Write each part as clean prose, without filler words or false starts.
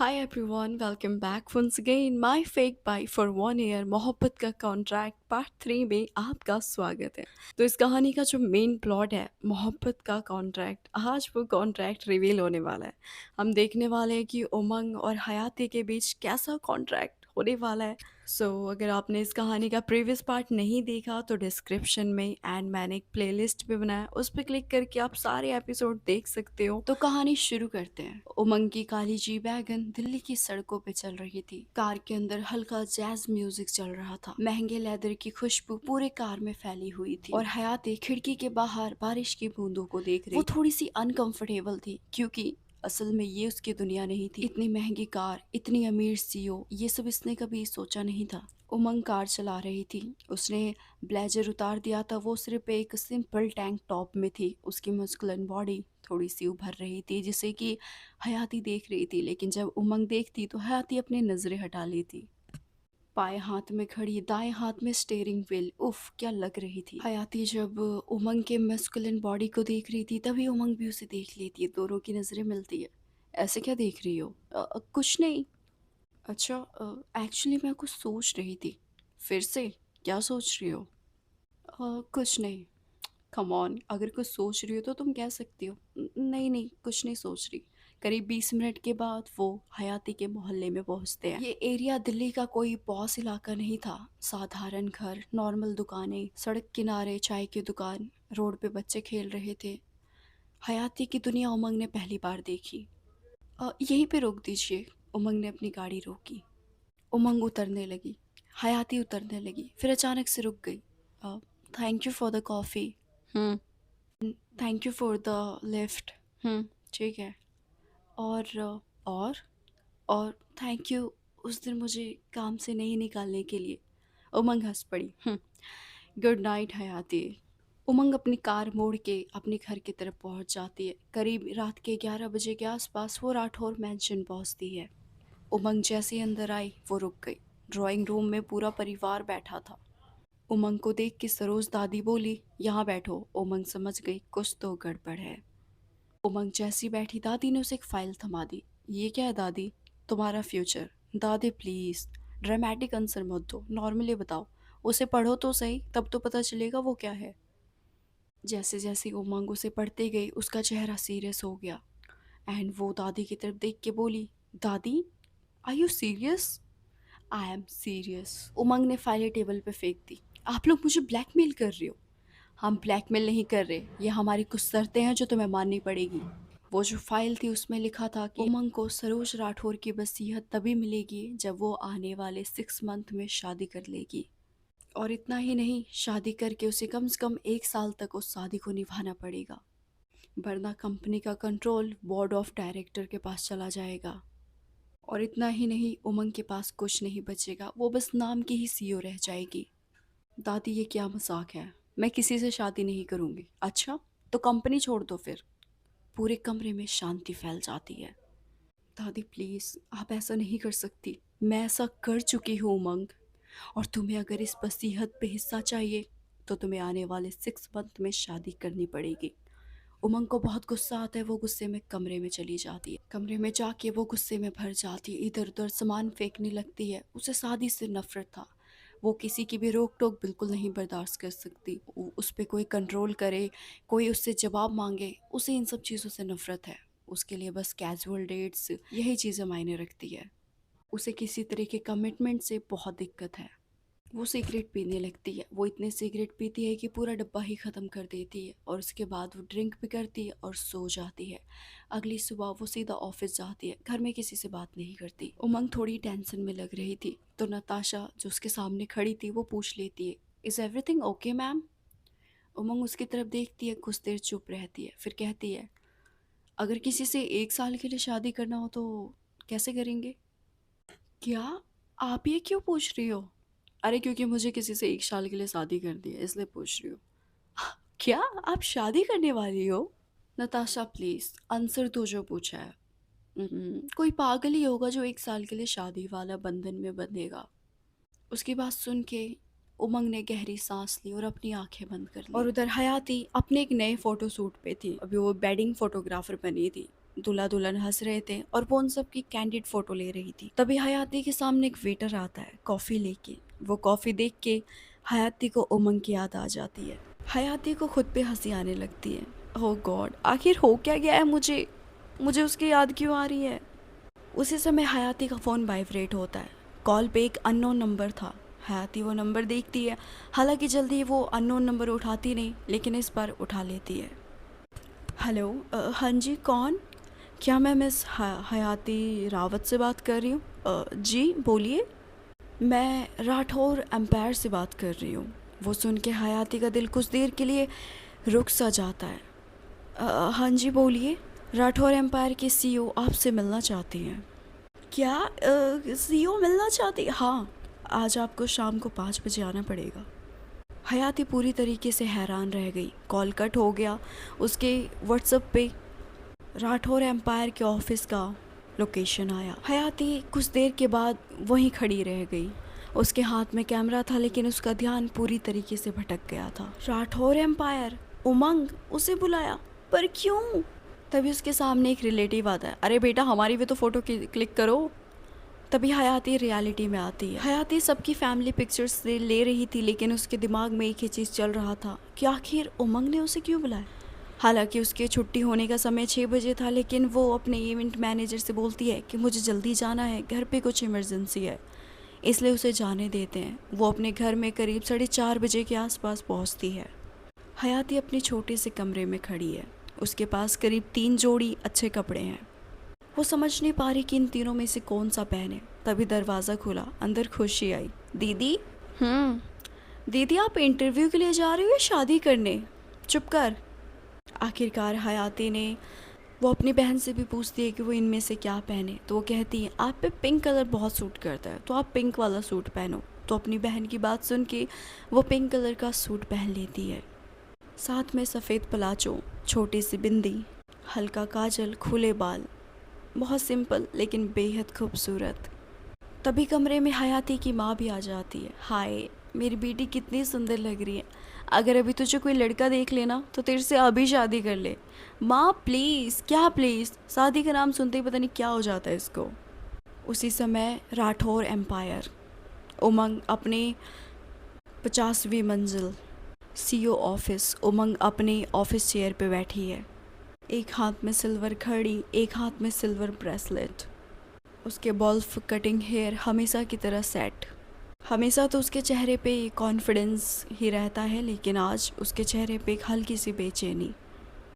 Hi everyone, welcome back once again. My fake buy for 1 year मोहब्बत का contract part 3 में आपका स्वागत है। तो इस कहानी का जो मेन प्लॉट है मोहब्बत का कॉन्ट्रैक्ट, आज वो कॉन्ट्रैक्ट रिवील होने वाला है। हम देखने वाले हैं कि उमंग और हयाती के बीच कैसा कॉन्ट्रैक्ट होने वाला है। अगर आपने इस कहानी का प्रीवियस पार्ट नहीं देखा तो डिस्क्रिप्शन में एंड मैंने एक प्लेलिस्ट भी बनाया, उस पर क्लिक करके आप सारे एपिसोड देख सकते हो। तो कहानी शुरू करते हैं। उमंग की काली जी वैगन दिल्ली की सड़कों पे चल रही थी। कार के अंदर हल्का जैज म्यूजिक चल रहा था। महंगे लेदर की खुशबू पूरे कार में फैली हुई थी और हयाती खिड़की के बाहर बारिश की बूंदों को देख रही। वो थोड़ी सी अनकंफर्टेबल थी क्योंकि असल में ये उसकी दुनिया नहीं थी। इतनी महंगी कार, इतनी अमीर सीईओ, ये सब इसने कभी सोचा नहीं था। उमंग कार चला रही थी। उसने ब्लेजर उतार दिया था। वो सिर्फ एक सिंपल टैंक टॉप में थी। उसकी मस्कुलिन बॉडी थोड़ी सी उभर रही थी जिसे कि हयाती देख रही थी, लेकिन जब उमंग देखती तो हयाती अपनी नजरें हटा लेती। बाएं हाथ में घड़ी, दाएं हाथ में स्टीयरिंग व्हील, उफ क्या लग रही थी। हयाती जब उमंग के मस्कुलिन बॉडी को देख रही थी तभी उमंग भी उसे देख लेती है। दोनों की नजरें मिलती है। ऐसे क्या देख रही हो? कुछ नहीं। अच्छा, एक्चुअली मैं कुछ सोच रही थी। फिर से? क्या सोच रही हो? कुछ नहीं। कम ऑन, अगर कुछ सोच रही हो तो तुम कह सकती हो। नहीं नहीं, कुछ नहीं सोच रही। करीब 20 मिनट के बाद वो हयाती के मोहल्ले में पहुंचते हैं। ये एरिया दिल्ली का कोई पॉश इलाका नहीं था। साधारण घर, नॉर्मल दुकानें, सड़क किनारे चाय की दुकान, रोड पे बच्चे खेल रहे थे। हयाती की दुनिया उमंग ने पहली बार देखी। यहीं पे रोक दीजिए। उमंग ने अपनी गाड़ी रोकी। उमंग उतरने लगी। हयाती उतरने लगी, फिर अचानक से रुक गई। Thank you for the coffee. Hmm. Thank you for the lift. ठीक है। और और और थैंक यू उस दिन मुझे काम से नहीं निकालने के लिए। उमंग हंस पड़ी। गुड नाइट हयाती। उमंग अपनी कार मोड़ के अपने घर की तरफ पहुंच जाती है। करीब रात के 11 बजे के आसपास वो राठौर मैंशन पहुंचती है। उमंग जैसे ही अंदर आई वो रुक गई। ड्राइंग रूम में पूरा परिवार बैठा था। उमंग को देख के सरोज दादी बोली, यहाँ बैठो। उमंग समझ गई कुछ तो गड़बड़ है। उमंग जैसी बैठी दादी ने उसे एक फाइल थमा दी। ये क्या है दादी? तुम्हारा फ्यूचर। दादी प्लीज ड्रामेटिक आंसर मत दो, नॉर्मली बताओ। उसे पढ़ो तो सही, तब तो पता चलेगा वो क्या है। जैसे जैसे उमंग उसे पढ़ते गई उसका चेहरा सीरियस हो गया। एंड वो दादी की तरफ देख के बोली, दादी are you serious? I am serious. Umang ने फाइलें टेबल पे फेंक दी। आप लोग मुझे ब्लैकमेल कर रहे हो? हम ब्लैकमेल नहीं कर रहे, ये हमारी कुछ शर्तें हैं जो तुम्हें माननी पड़ेगी। वो जो फाइल थी उसमें लिखा था कि उमंग को सरोज राठौर की वसीयत तभी मिलेगी जब वो आने वाले 6 मंथ में शादी कर लेगी। और इतना ही नहीं, शादी करके उसे कम से कम 1 साल तक उस शादी को निभाना पड़ेगा, वरना कंपनी का कंट्रोल बोर्ड ऑफ डायरेक्टर के पास चला जाएगा। और इतना ही नहीं, उमंग के पास कुछ नहीं बचेगा, वो बस नाम की ही सीईओ रह जाएगी। दादी ये क्या मजाक है? मैं किसी से शादी नहीं करूंगी। अच्छा, तो कंपनी छोड़ दो फिर। पूरे कमरे में शांति फैल जाती है। दादी प्लीज आप ऐसा नहीं कर सकती। मैं ऐसा कर चुकी हूँ उमंग। और तुम्हें अगर इस वसीयत पे हिस्सा चाहिए तो तुम्हें आने वाले 6 मंथ में शादी करनी पड़ेगी। उमंग को बहुत गुस्सा आता है। वो गुस्से में कमरे में चली जाती है। कमरे में जाके वो गुस्से में भर जाती है। इधर उधर सामान फेंकने लगती है। उसे शादी से नफरत था। वो किसी की भी रोक टोक बिल्कुल नहीं बर्दाश्त कर सकती। उस पर कोई कंट्रोल करे, कोई उससे जवाब मांगे, उसे इन सब चीज़ों से नफरत है। उसके लिए बस कैजुअल डेट्स यही चीज़ें मायने रखती है। उसे किसी तरह के कमिटमेंट से बहुत दिक्कत है। वो सिगरेट पीने लगती है। वो इतने सिगरेट पीती है कि पूरा डब्बा ही ख़त्म कर देती है। और उसके बाद वो ड्रिंक भी करती है और सो जाती है। अगली सुबह वो सीधा ऑफिस जाती है। घर में किसी से बात नहीं करती। उमंग थोड़ी टेंशन में लग रही थी तो नताशा जो उसके सामने खड़ी थी वो पूछ लेती है, इज़ एवरीथिंग ओके मैम? उमंग उसकी तरफ देखती है, कुछ देर चुप रहती है, फिर कहती है, अगर किसी से 1 साल के लिए शादी करना हो तो कैसे करेंगे? क्या? आप ये क्यों पूछ रही हो? अरे क्योंकि मुझे किसी से 1 साल के लिए शादी करनी है इसलिए पूछ रही हूँ। क्या? आप शादी करने वाली हो? नताशा प्लीज आंसर तो जो पूछा है। कोई पागल ही होगा जो 1 साल के लिए शादी वाला बंधन में बंधेगा। उसकी बात सुन के उमंग ने गहरी सांस ली और अपनी आंखें बंद कर ली। और उधर हयाती अपने एक नए फोटो शूट पे थी। अभी वो वेडिंग फोटोग्राफर बनी थी। दूल्हा दुल्हन हंस रहे थे और वो उन सब की कैंडिड फोटो ले रही थी। तभी हयाती के सामने एक वेटर आता है कॉफ़ी लेके। वो कॉफ़ी देख के हयाती को उमंग की याद आ जाती है। हयाती को खुद पे हंसी आने लगती है। ओह गॉड, आखिर हो क्या गया है मुझे मुझे उसकी याद क्यों आ रही है। उसी समय हयाती का फ़ोन वाइब्रेट होता है। कॉल पे एक अननोन नंबर था। हयाती वो नंबर देखती है। हालांकि जल्दी वो अननोन नंबर उठाती नहीं, लेकिन इस बार उठा लेती है। हेलो, हाँ जी, कौन? क्या मैं मिस हयाती रावत से बात कर रही हूँ? जी बोलिए। मैं राठौर एम्पायर से बात कर रही हूँ। वो सुन के हयाती का दिल कुछ देर के लिए रुक सा जाता है। हाँ जी बोलिए। राठौर एम्पायर के सीईओ आपसे मिलना चाहते हैं। क्या? सीईओ मिलना चाहती? हाँ, आज आपको शाम को 5 बजे आना पड़ेगा। हयाती पूरी तरीके से हैरान रह गई। कॉल कट हो गया। उसके व्हाट्सएप पे राठौर एम्पायर के ऑफिस का लोकेशन आया। हयाती कुछ देर के बाद वहीं खड़ी रह गई। उसके हाथ में कैमरा था, लेकिन उसका ध्यान पूरी तरीके से भटक गया था। राठौर एम्पायर, उमंग, उसे बुलाया, पर क्यों? तभी उसके सामने एक रिलेटिव आता है। अरे बेटा, हमारी भी तो फ़ोटो क्लिक करो। तभी हयाती रियलिटी में आती है। हयाती सबकी फैमिली पिक्चर्स ले रही थी, लेकिन उसके दिमाग में एक ही चीज़ चल रहा था कि आखिर उमंग ने उसे क्यों बुलाया। हालांकि उसके छुट्टी होने का समय 6 बजे था, लेकिन वो अपने इवेंट मैनेजर से बोलती है कि मुझे जल्दी जाना है, घर पे कुछ इमरजेंसी है, इसलिए उसे जाने देते हैं। वो अपने घर में करीब 4:30 बजे के आसपास पहुंचती है। हयाती अपने छोटे से कमरे में खड़ी है। उसके पास करीब 3 जोड़ी अच्छे कपड़े हैं। वो समझ नहीं पा रही कि इन तीनों में से कौन सा पहने। तभी दरवाज़ा खुला, अंदर खुशी आई। दीदी। दीदी, आप इंटरव्यू के लिए जा रही हो या शादी करने? चुप कर। आखिरकार हयाती ने वो अपनी बहन से भी पूछती है कि वो इनमें से क्या पहने। तो वो कहती है आप पे पिंक कलर बहुत सूट करता है, तो आप पिंक वाला सूट पहनो। तो अपनी बहन की बात सुन के वो पिंक कलर का सूट पहन लेती है। साथ में सफ़ेद पलाचो, छोटी सी बिंदी, हल्का काजल, खुले बाल। बहुत सिंपल लेकिन बेहद खूबसूरत। तभी कमरे में हयाती की माँ भी आ जाती है। हाय, मेरी बेटी कितनी सुंदर लग रही है। अगर अभी तुझे कोई लड़का देख लेना तो तेरे से अभी शादी कर ले। माँ प्लीज़। क्या प्लीज़? शादी का नाम सुनते ही पता नहीं क्या हो जाता है इसको। उसी समय राठौर एम्पायर, उमंग अपने 50वीं मंजिल, सीईओ ऑफिस। उमंग अपने ऑफिस चेयर पे बैठी है। एक हाथ में सिल्वर घड़ी, एक हाथ में सिल्वर ब्रेसलेट। उसके बॉल्फ कटिंग हेयर हमेशा की तरह सेट। हमेशा तो उसके चेहरे पे कॉन्फिडेंस ही रहता है, लेकिन आज उसके चेहरे पे एक हल्की सी बेचैनी।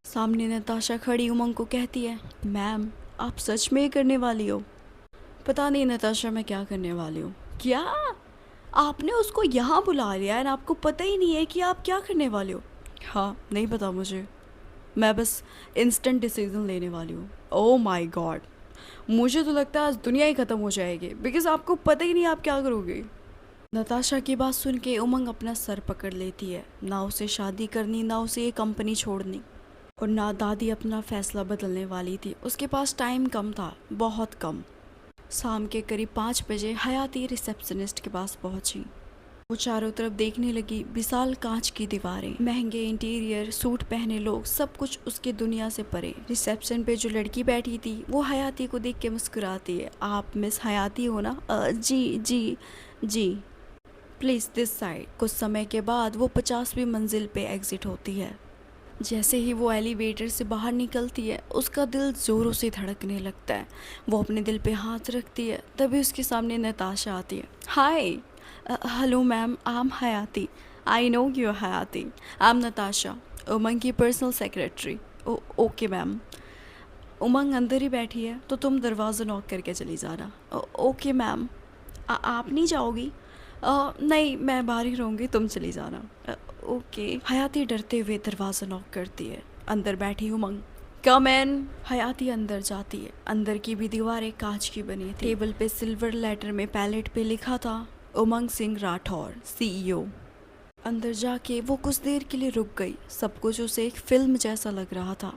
सामने नताशा खड़ी उमंग को कहती है, मैम आप सच में ये करने वाली हो? पता नहीं नताशा, मैं क्या करने वाली हूँ। क्या? आपने उसको यहाँ बुला लिया है, आपको पता ही नहीं है कि आप क्या करने वाले हो? हाँ, नहीं पता मुझे, मैं बस इंस्टेंट डिसीजन लेने वाली हूँ। ओह माय गॉड, मुझे तो लगता है आज दुनिया ही ख़त्म हो जाएगी, बिकॉज आपको पता ही नहीं आप क्या करोगे। नताशा की बात सुन के उमंग अपना सर पकड़ लेती है। ना उसे शादी करनी, ना उसे ये कंपनी छोड़नी, और ना दादी अपना फैसला बदलने वाली थी। उसके पास टाइम कम था, बहुत कम। शाम के करीब 5 बजे हयाती रिसेप्शनिस्ट के पास पहुंची। वो चारों तरफ देखने लगी। विशाल कांच की दीवारें, महंगे इंटीरियर, सूट पहने लोग, सब कुछ उसकी दुनिया से परे। रिसेप्शन पे जो लड़की बैठी थी वो हयाती को देख के मुस्कुराती है। आप मिस हयाती हो ना? जी जी जी, प्लीज़ दिस साइड। कुछ समय के बाद वो 50वीं मंजिल पे एग्जिट होती है। जैसे ही वो एलिवेटर से बाहर निकलती है, उसका दिल ज़ोरों से धड़कने लगता है। वो अपने दिल पे हाथ रखती है। तभी उसके सामने नताशा आती है। हाय, हेलो मैम, आई एम हयाती। आई नो यू आर हयाती। आई एम नताशा, उमंग की personal secretary. Okay ma'am. Umang अंदर ही बैठी है, तो तुम दरवाज़ा नॉक करके चली जाना। Okay ma'am. आप नहीं जाओगी? नहीं, मैं बाहर ही रहूँगी, तुम चली जाना। ओके। हयाती डरते हुए दरवाज़ा नॉक करती है। अंदर बैठी उमंग। कम इन। हयाती अंदर जाती है। अंदर की भी दीवारें कांच की बनी थी। टेबल पे सिल्वर लेटर में पैलेट पे लिखा था, उमंग सिंह राठौर, सीईओ। अंदर जाके वो कुछ देर के लिए रुक गई। सब कुछ उसे एक फिल्म जैसा लग रहा था।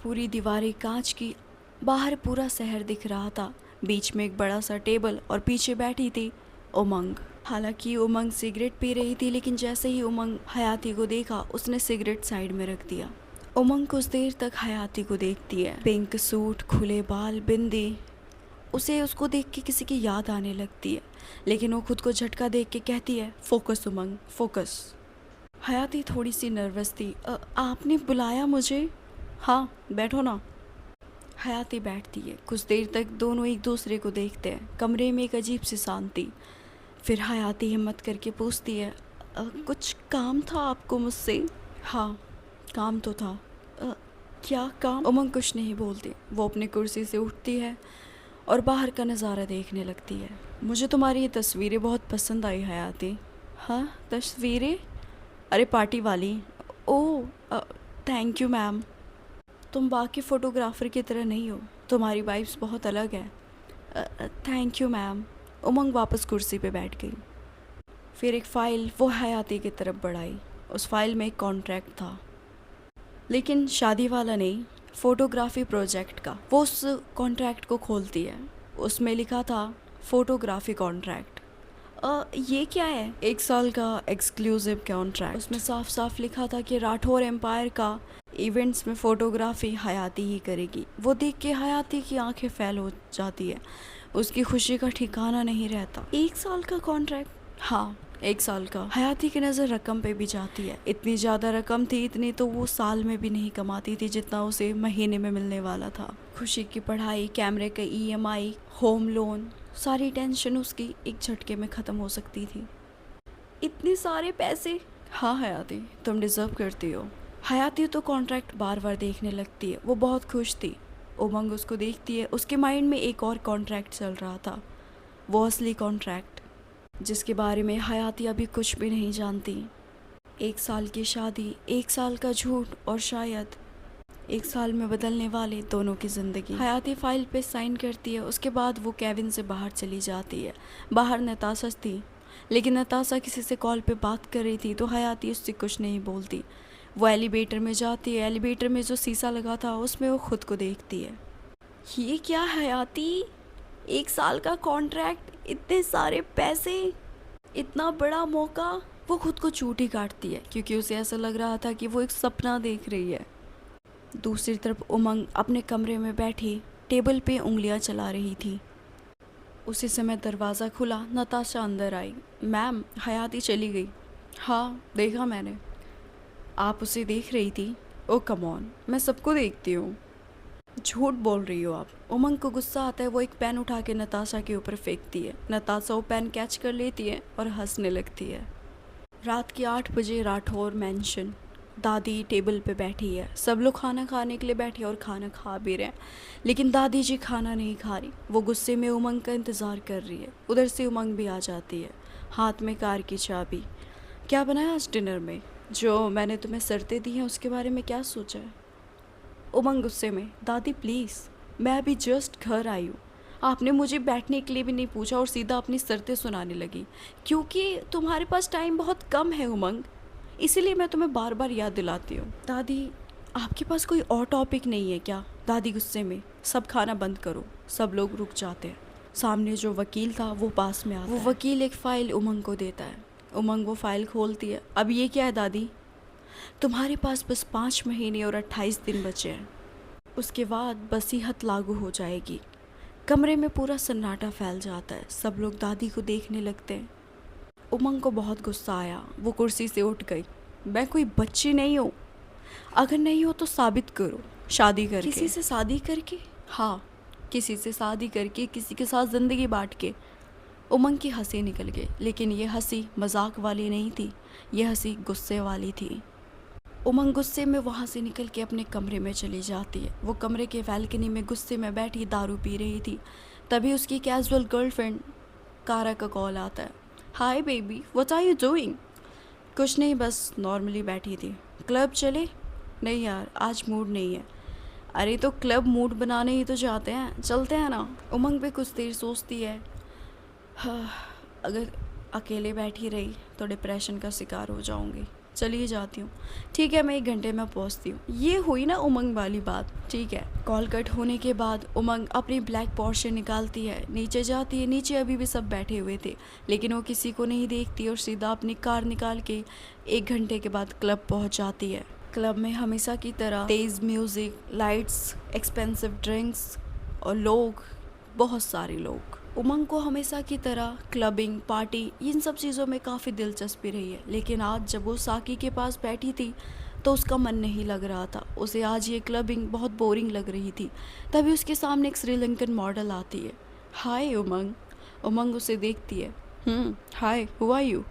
पूरी दीवारें कांच की, बाहर पूरा शहर दिख रहा था। बीच में एक बड़ा सा टेबल और पीछे बैठी थी उमंग। हालांकि उमंग सिगरेट पी रही थी, लेकिन जैसे ही उमंग हयाती को देखा, उसने सिगरेट साइड में रख दिया। उमंग कुछ देर तक हयाती को देखती है। पिंक सूट, खुले बाल, बिंदी। उसे उसको देख के किसी की याद आने लगती है, लेकिन वो खुद को झटका देख के कहती है, फोकस उमंग, फोकस। हयाती थोड़ी सी नर्वस थी। आपने बुलाया मुझे? हाँ, बैठो ना। हयाती बैठती है। कुछ देर तक दोनों एक दूसरे को देखते हैं। कमरे में एक अजीब सी शांति। फिर हयाती हिम्मत करके पूछती है, कुछ काम था आपको मुझसे? हाँ, काम तो था। क्या काम? उमंग कुछ नहीं बोलती। वो अपनी कुर्सी से उठती है और बाहर का नज़ारा देखने लगती है। मुझे तुम्हारी ये तस्वीरें बहुत पसंद आई हयाती। हाँ, तस्वीरें? अरे पार्टी वाली। ओह, थैंक यू मैम। तुम बाकी फ़ोटोग्राफ़र की तरह नहीं हो, तुम्हारी वाइब्स बहुत अलग है। Thank you ma'am. उमंग वापस कुर्सी पे बैठ गई। फिर एक फ़ाइल वो हयाती की तरफ बढ़ाई। उस फाइल में एक कॉन्ट्रैक्ट था, लेकिन शादी वाला नहीं, फ़ोटोग्राफी प्रोजेक्ट का। वो उस कॉन्ट्रैक्ट को खोलती है। उसमें लिखा था फ़ोटोग्राफी कॉन्ट्रैक्ट। ये क्या है? 1 साल का एक्सक्लूसिव कॉन्ट्रैक्ट। उसमें साफ साफ लिखा था कि राठौर एम्पायर का इवेंट्स में फ़ोटोग्राफी हयाती ही करेगी। वो देख के हयाती की आंखें फैल हो जाती है। उसकी खुशी का ठिकाना नहीं रहता। 1 साल का कॉन्ट्रैक्ट? हाँ, 1 साल का। हयाती की नज़र रकम पे भी जाती है। इतनी ज़्यादा रकम थी, इतनी तो वो साल में भी नहीं कमाती थी जितना उसे महीने में मिलने वाला था। खुशी की पढ़ाई, कैमरे का EMI, होम लोन, सारी टेंशन उसकी एक झटके में ख़त्म हो सकती थी। इतने सारे पैसे? हाँ हयाती, तुम डिज़र्व करती हो। हयाती तो कॉन्ट्रैक्ट बार बार देखने लगती है। वो बहुत खुश थी। उमंग उसको देखती है। उसके माइंड में एक और कॉन्ट्रैक्ट चल रहा था, वो असली कॉन्ट्रैक्ट जिसके बारे में हयाती अभी कुछ भी नहीं जानती। 1 साल की शादी, 1 साल का झूठ, और शायद 1 साल में बदलने वाले दोनों की ज़िंदगी। हयाती फाइल पे साइन करती है। उसके बाद वो केविन से बाहर चली जाती है। बाहर नताशा थी, लेकिन नताशा किसी से कॉल पे बात कर रही थी, तो हयाती उससे कुछ नहीं बोलती। वो एलिवेटर में जाती है। एलिवेटर में जो शीशा लगा था उसमें वो खुद को देखती है। ये क्या हयाती? 1 साल का कॉन्ट्रैक्ट, इतने सारे पैसे, इतना बड़ा मौका। वो खुद को चूटी काटती है क्योंकि उसे ऐसा लग रहा था कि वो एक सपना देख रही है। दूसरी तरफ उमंग अपने कमरे में बैठी टेबल पे उंगलियां चला रही थी। उसी समय दरवाज़ा खुला। नताशा अंदर आई। मैम, हयाती चली गई। हाँ, देखा मैंने। आप उसे देख रही थी? ओ कम ऑन, मैं सबको देखती हूँ। झूठ बोल रही हो आप। उमंग को गुस्सा आता है। वो एक पेन उठा के नताशा के ऊपर फेंकती है। नताशा वो पेन कैच कर लेती है और हंसने लगती है। रात के 8 बजे राठौर मैंशन। दादी टेबल पे बैठी है। सब लोग खाना खाने के लिए बैठे और खाना खा भी रहे हैं, लेकिन दादी जी खाना नहीं खा रही। वो गुस्से में उमंग का इंतज़ार कर रही है। उधर से उमंग भी आ जाती है, हाथ में कार की चाबी। क्या बनाया आज डिनर में? जो मैंने तुम्हें शर्तें दी हैं उसके बारे में क्या सोचा है? उमंग गुस्से में, दादी प्लीज़, मैं अभी जस्ट घर आई हूँ। आपने मुझे बैठने के लिए भी नहीं पूछा और सीधा अपनी शर्तें सुनाने लगी। क्योंकि तुम्हारे पास टाइम बहुत कम है उमंग, इसीलिए मैं तुम्हें बार बार याद दिलाती हूँ। दादी, आपके पास कोई और टॉपिक नहीं है क्या? दादी गुस्से में, सब खाना बंद करो। सब लोग रुक जाते हैं। सामने जो वकील था वो पास में आता है। वो वकील एक फ़ाइल उमंग को देता है। उमंग वो फ़ाइल खोलती है। अब ये क्या है दादी? तुम्हारे पास बस 5 महीने और 28 दिन बचे हैं। उसके बाद वसीयत लागू हो जाएगी। कमरे में पूरा सन्नाटा फैल जाता है। सब लोग दादी को देखने लगते हैं। उमंग को बहुत गुस्सा आया। वो कुर्सी से उठ गई। मैं कोई बच्ची नहीं हूँ। अगर नहीं हो तो साबित करो, शादी करके। किसी से शादी करके? हाँ, किसी से शादी करके, किसी के साथ ज़िंदगी बांट के। उमंग की हंसी निकल गई, लेकिन ये हंसी मजाक वाली नहीं थी, ये हंसी गुस्से वाली थी। उमंग गुस्से में वहाँ से निकल के अपने कमरे में चली जाती है। वो कमरे के बालकनी में गुस्से में बैठी दारू पी रही थी। तभी उसकी कैजुअल गर्लफ्रेंड कारा का कॉल आता है। Hi baby, what are you doing? कुछ नहीं, बस नॉर्मली बैठी थी। क्लब चले? नहीं यार, आज मूड नहीं है। अरे तो क्लब मूड बनाने ही तो जाते हैं, चलते हैं ना। उमंग भी कुछ देर सोचती है। हाँ, अगर अकेले बैठी रही तो डिप्रेशन का शिकार हो जाऊंगी। चलिए जाती हूँ। ठीक है, मैं 1 घंटे में पहुँचती हूँ। ये हुई ना उमंग वाली बात। ठीक है। कॉल कट होने के बाद उमंग अपनी ब्लैक पोर्शे निकालती है, नीचे जाती है। नीचे अभी भी सब बैठे हुए थे, लेकिन वो किसी को नहीं देखती और सीधा अपनी कार निकाल के 1 घंटे के बाद क्लब पहुँच जाती है। क्लब में हमेशा की तरह तेज म्यूजिक, लाइट्स, एक्सपेंसिव ड्रिंक्स और लोग, बहुत सारे लोग। उमंग को हमेशा की तरह क्लबिंग, पार्टी, इन सब चीज़ों में काफ़ी दिलचस्पी रही है, लेकिन आज जब वो साकी के पास बैठी थी तो उसका मन नहीं लग रहा था। उसे आज ये क्लबिंग बहुत बोरिंग लग रही थी। तभी उसके सामने एक श्रीलंकन मॉडल आती है। हाय उमंग। उमंग उसे देखती है। Hi, who are you?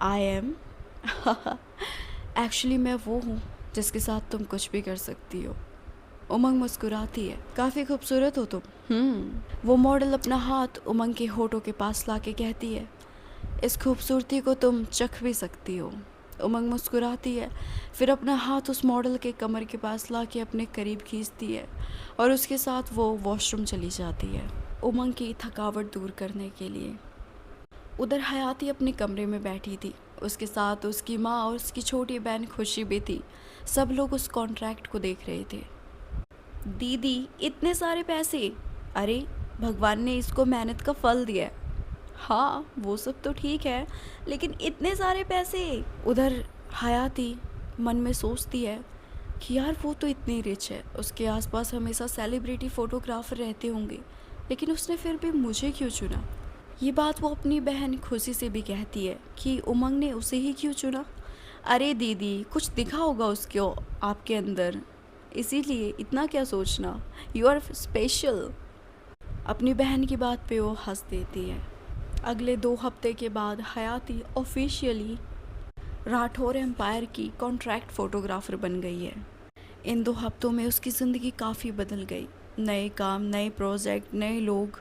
I am actually मैं वो हूँ जिसके साथ तुम कुछ भी कर सकती हो। उमंग मुस्कुराती है। काफ़ी खूबसूरत हो तुम। वो मॉडल अपना हाथ उमंग के होठों के पास लाके कहती है, इस खूबसूरती को तुम चख भी सकती हो। उमंग मुस्कुराती है, फिर अपना हाथ उस मॉडल के कमर के पास लाके अपने करीब खींचती है और उसके साथ वो वॉशरूम चली जाती है उमंग की थकावट दूर करने के लिए। उधर हयाती अपने कमरे में बैठी थी। उसके साथ उसकी माँ और उसकी छोटी बहन खुशी भी थी। सब लोग उस कॉन्ट्रैक्ट को देख रहे थे। दीदी, इतने सारे पैसे! अरे, भगवान ने इसको मेहनत का फल दिया है। हाँ, वो सब तो ठीक है, लेकिन इतने सारे पैसे! उधर हयाती मन में सोचती है कि यार वो तो इतनी रिच है, उसके आसपास हमेशा सेलिब्रिटी फ़ोटोग्राफर रहते होंगे, लेकिन उसने फिर भी मुझे क्यों चुना? ये बात वो अपनी बहन खुशी से भी कहती है कि उमंग ने उसे ही क्यों चुना। अरे दीदी, कुछ दिखा होगा उसके आपके अंदर, इसीलिए इतना क्या सोचना। You are special. अपनी बहन की बात पे वो हंस देती है। अगले 2 हफ्ते के बाद हयाती ऑफिशियली राठौर एम्पायर की कॉन्ट्रैक्ट फ़ोटोग्राफ़र बन गई है। इन 2 हफ्तों में उसकी ज़िंदगी काफ़ी बदल गई। नए काम, नए प्रोजेक्ट, नए लोग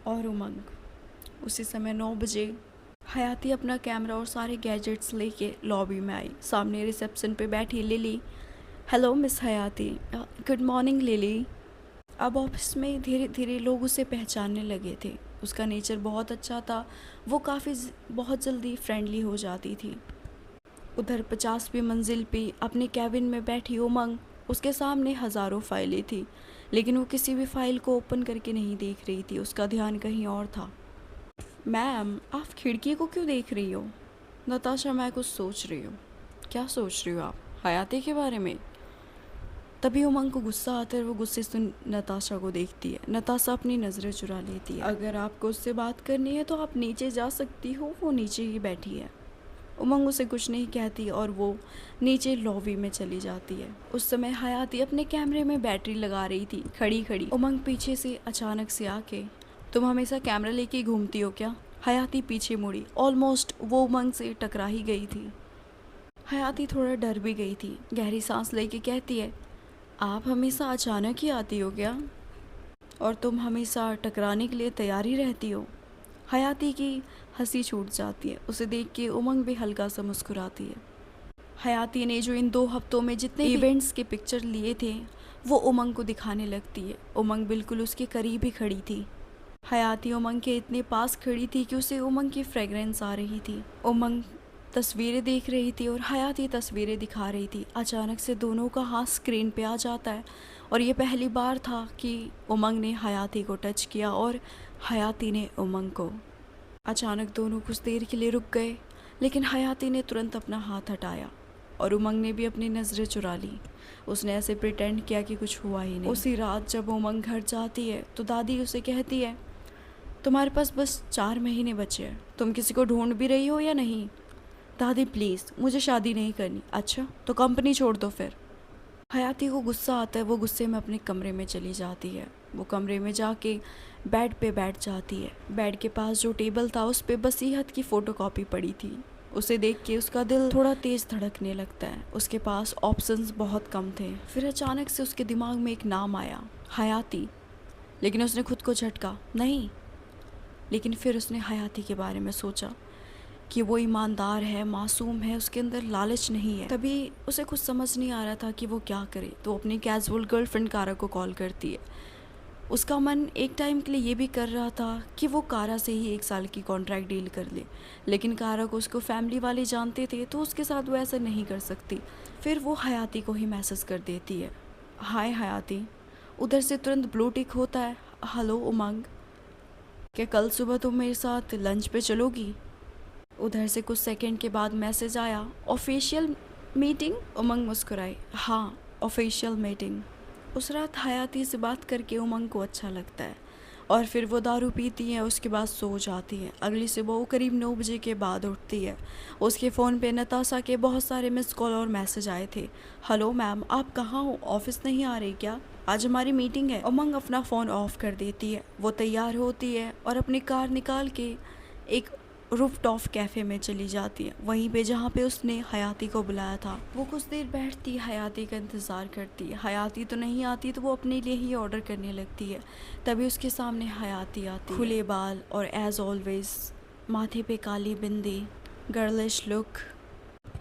और उमंग। उसी समय 9 बजे हयाती अपना कैमरा और सारे गैजेट्स लेके लॉबी में आई। सामने रिसेप्शन पे बैठी लिली। हेलो मिस हयाती। Good morning lily. अब ऑफिस में धीरे धीरे लोग उसे पहचानने लगे थे। उसका नेचर बहुत अच्छा था। वो बहुत जल्दी फ्रेंडली हो जाती थी। उधर 50वीं मंजिल पे अपने कैबिन में बैठी उमंग, उसके सामने हज़ारों फाइलें थी, लेकिन वो किसी भी फाइल को ओपन करके नहीं देख रही थी। उसका ध्यान कहीं और था। मैम, आप खिड़की को क्यों देख रही हो? नताशा, मैं कुछ सोच रही हूँ। क्या सोच रही हो आप? हयाती के बारे में? तभी उमंग को गुस्सा आता है। वो गुस्से से नताशा को देखती है। नताशा अपनी नज़रें चुरा लेती है। अगर आपको उससे बात करनी है तो आप नीचे जा सकती हो, वो नीचे ही बैठी है। उमंग उसे कुछ नहीं कहती और वो नीचे लॉबी में चली जाती है। उस समय हयाती अपने कैमरे में बैटरी लगा रही थी, खड़ी खड़ी। उमंग पीछे से अचानक से आके, तुम हमेशा कैमरा लेके घूमती हो क्या? हयाती पीछे मुड़ी। ऑलमोस्ट वो उमंग से टकरा ही गई थी। हयाती थोड़ा डर भी गई थी। गहरी सांस लेके कहती है, आप हमेशा अचानक ही आती हो क्या? और तुम हमेशा टकराने के लिए तैयार ही रहती हो? हयाती की हंसी छूट जाती है। उसे देख के उमंग भी हल्का सा मुस्कुराती है। हयाती ने जो इन 2 हफ्तों में जितने इवेंट्स के पिक्चर लिए थे वो उमंग को दिखाने लगती है। उमंग बिल्कुल उसके करीब ही खड़ी थी। हयाती उमंग के इतने पास खड़ी थी कि उसे उमंग की फ्रेगरेंस आ रही थी। उमंग तस्वीरें देख रही थी और हयाती तस्वीरें दिखा रही थी। अचानक से दोनों का हाथ स्क्रीन पे आ जाता है और ये पहली बार था कि उमंग ने हयाती को टच किया और हयाती ने उमंग को। अचानक दोनों कुछ देर के लिए रुक गए, लेकिन हयाती ने तुरंत अपना हाथ हटाया और उमंग ने भी अपनी नज़रें चुरा ली। उसने ऐसे प्रिटेंड किया कि कुछ हुआ ही नहीं। उसी रात जब उमंग घर जाती है तो दादी उसे कहती है, तुम्हारे पास बस 4 महीने बचे हैं, तुम किसी को ढूंढ भी रही हो या नहीं? दादी प्लीज़, मुझे शादी नहीं करनी। अच्छा, तो कंपनी छोड़ दो फिर। हयाती को गुस्सा आता है। वो गुस्से में अपने कमरे में चली जाती है। वो कमरे में जाके बेड पे बैठ जाती है। बेड के पास जो टेबल था उस पे बसीहत की फ़ोटोकॉपी पड़ी थी। उसे देख के उसका दिल थोड़ा तेज़ धड़कने लगता है। उसके पास ऑप्शंस बहुत कम थे। फिर अचानक से उसके दिमाग में एक नाम आया, हयाती। लेकिन उसने खुद को झटका, नहीं। लेकिन फिर उसने हयाती के बारे में सोचा कि वो ईमानदार है, मासूम है, उसके अंदर लालच नहीं है। तभी उसे कुछ समझ नहीं आ रहा था कि वो क्या करे, तो अपनी कैजुअल गर्लफ्रेंड कारा को कॉल करती है। उसका मन एक टाइम के लिए ये भी कर रहा था कि वो कारा से ही 1 साल की कॉन्ट्रैक्ट डील कर ले, लेकिन कारा को उसको फैमिली वाले जानते थे तो उसके साथ वो ऐसा नहीं कर सकती। फिर वो हयाती को ही मैसेज कर देती है, हाय हयाती। उधर से तुरंत ब्लू टिक होता है, हेलो उमंग, क्या कल सुबह तुम मेरे साथ लंच पे चलोगी? उधर से कुछ सेकंड के बाद मैसेज आया, ऑफिशियल मीटिंग? उमंग मुस्कुराई। हाँ, ऑफिशियल मीटिंग। उस रात हयाती से बात करके उमंग को अच्छा लगता है और फिर वो दारू पीती है, उसके बाद सो जाती है। अगली सुबह वो करीब 9 बजे के बाद उठती है। उसके फ़ोन पे नताशा के बहुत सारे मिस कॉल और मैसेज आए थे। हेलो मैम, आप कहाँ हो? ऑफिस नहीं आ रही क्या? आज हमारी मीटिंग है। उमंग अपना फ़ोन ऑफ कर देती है। वो तैयार होती है और अपनी कार निकाल के एक रूफटॉप कैफ़े में चली जाती है, वहीं पे जहाँ पे उसने हयाती को बुलाया था। वो कुछ देर बैठती है, हयाती का इंतज़ार करती है। हयाती तो नहीं आती तो वो अपने लिए ही ऑर्डर करने लगती है। तभी उसके सामने हयाती आती है, खुले बाल और एज ऑलवेज माथे पे काली बिंदी, गर्लिश लुक।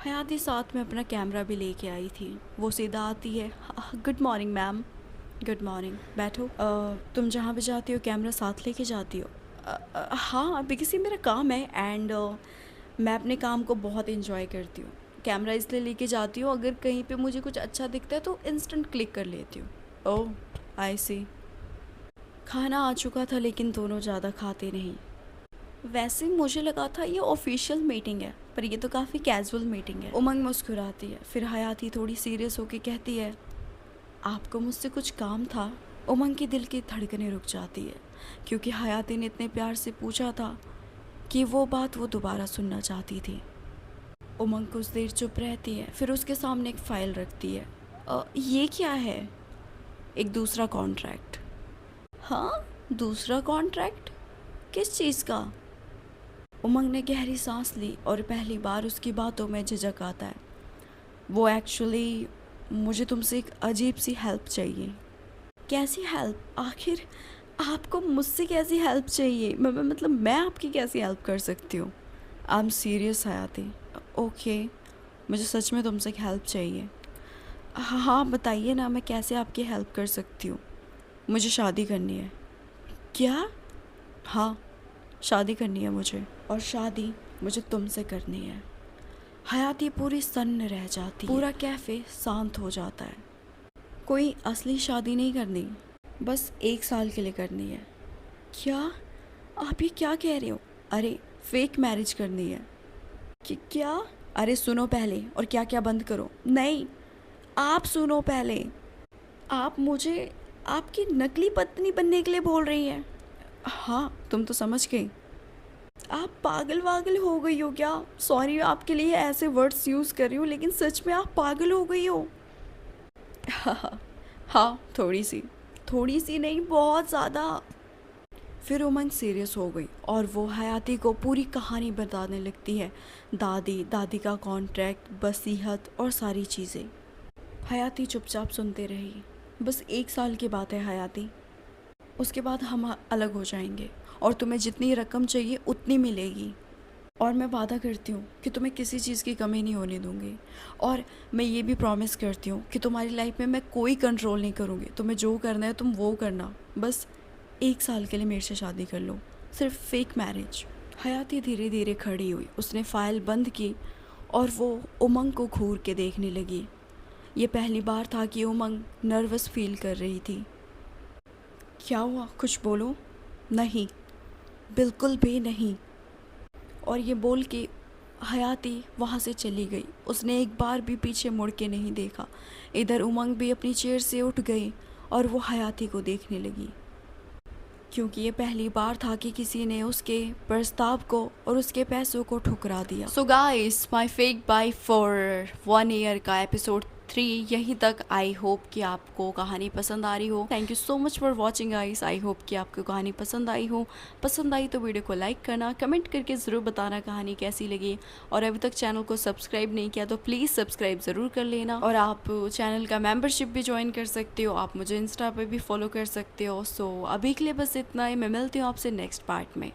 हयाती साथ में अपना कैमरा भी लेके आई थी। वो सीधा आती है। Good morning ma'am. Good morning, बैठो। तुम जहाँ भी जाती हो कैमरा साथ लेके जाती हो? हाँ, बिकॉज़ ये मेरा काम है एंड मैं अपने काम को बहुत इन्जॉय करती हूँ। कैमरा इसलिए लेके जाती हूँ, अगर कहीं पे मुझे कुछ अच्छा दिखता है तो इंस्टेंट क्लिक कर लेती हूँ। ओह, आई सी। खाना आ चुका था लेकिन दोनों ज़्यादा खाते नहीं। वैसे मुझे लगा था ये ऑफिशियल मीटिंग है, पर ये तो काफ़ी कैजुअल मीटिंग है। उमंग मुस्कुराती है, फिर हयाती थोड़ी सीरियस होकर कहती है, आपको मुझसे कुछ काम था? उमंग की दिल की धड़कनें रुक जाती है, क्योंकि हयाती ने इतने प्यार से पूछा था कि वो बात वो दोबारा सुनना चाहती थी। उमंग कुछ देर चुप रहती है, फिर उसके सामने एक फ़ाइल रखती है। ये क्या है? एक दूसरा कॉन्ट्रैक्ट। हाँ, दूसरा कॉन्ट्रैक्ट? किस चीज़ का? उमंग ने गहरी सांस ली और पहली बार उसकी बातों में झिझक आता है। वो एक्चुअली, मुझे तुमसे एक अजीब सी हेल्प चाहिए। कैसी हेल्प? आखिर आपको मुझसे कैसी हेल्प चाहिए? मतलब मैं आपकी कैसी हेल्प कर सकती हूँ? आई एम सीरियस हयाती। ओके, मुझे सच में तुमसे एक हेल्प चाहिए। हाँ हाँ, बताइए ना, मैं कैसे आपकी हेल्प कर सकती हूँ? मुझे शादी करनी है। क्या? हाँ, शादी करनी है मुझे, और शादी मुझे तुमसे करनी है। हयाती पूरी सन्न रह जाती है। पूरा कैफ़े शांत हो जाता है। कोई असली शादी नहीं करनी, बस 1 साल के लिए करनी है। क्या? आप ये क्या कह रहे हो? अरे, फेक मैरिज करनी है। क्या? अरे सुनो पहले, और क्या क्या बंद करो। नहीं, आप सुनो पहले। आप मुझे आपकी नकली पत्नी बनने के लिए बोल रही हैं? हाँ, तुम तो समझ गई। आप पागल वागल हो गई हो क्या? सॉरी आपके लिए ऐसे वर्ड्स यूज़ कर रही हूँ, लेकिन सच में आप पागल हो गई हो। हाँ, थोड़ी सी नहीं, बहुत ज़्यादा। फिर उमंग सीरियस हो गई और वो हयाती को पूरी कहानी बताने लगती है। दादी का कॉन्ट्रैक्ट, वसीयत और सारी चीज़ें। हयाती चुपचाप सुनते रही। बस 1 साल की बात है हयाती, उसके बाद हम अलग हो जाएंगे और तुम्हें जितनी रकम चाहिए उतनी मिलेगी, और मैं वादा करती हूँ कि तुम्हें किसी चीज़ की कमी नहीं होने दूँगी, और मैं ये भी प्रॉमिस करती हूँ कि तुम्हारी लाइफ में मैं कोई कंट्रोल नहीं करूँगी। तुम्हें जो करना है तुम वो करना, बस 1 साल के लिए मेरे से शादी कर लो, सिर्फ फेक मैरिज। हयाती धीरे धीरे खड़ी हुई, उसने फ़ाइल बंद की और वो उमंग को घूर के देखने लगी। ये पहली बार था कि उमंग नर्वस फील कर रही थी। क्या हुआ? कुछ बोलो। नहीं, बिल्कुल भी नहीं। और ये बोल के हयाती वहाँ से चली गई। उसने एक बार भी पीछे मुड़ के नहीं देखा। इधर उमंग भी अपनी चेयर से उठ गई और वो हयाती को देखने लगी, क्योंकि ये पहली बार था कि किसी ने उसके प्रस्ताव को और उसके पैसों को ठुकरा दिया। So guys, my fake bye for 1 year का एपिसोड 3 यहीं तक। आई होप कि आपको कहानी पसंद आ रही हो। Thank you so much for watching guys. I hope कि आपको कहानी पसंद आई हो। पसंद आई तो वीडियो को लाइक करना, कमेंट करके ज़रूर बताना कहानी कैसी लगी, और अभी तक चैनल को सब्सक्राइब नहीं किया तो प्लीज़ सब्सक्राइब ज़रूर कर लेना, और आप चैनल का मेंबरशिप भी ज्वाइन कर सकते हो। आप मुझे इंस्टा पे भी फॉलो कर सकते हो। सो अभी के लिए बस इतना ही। मैं मिलती हूँ आपसे नेक्स्ट पार्ट में।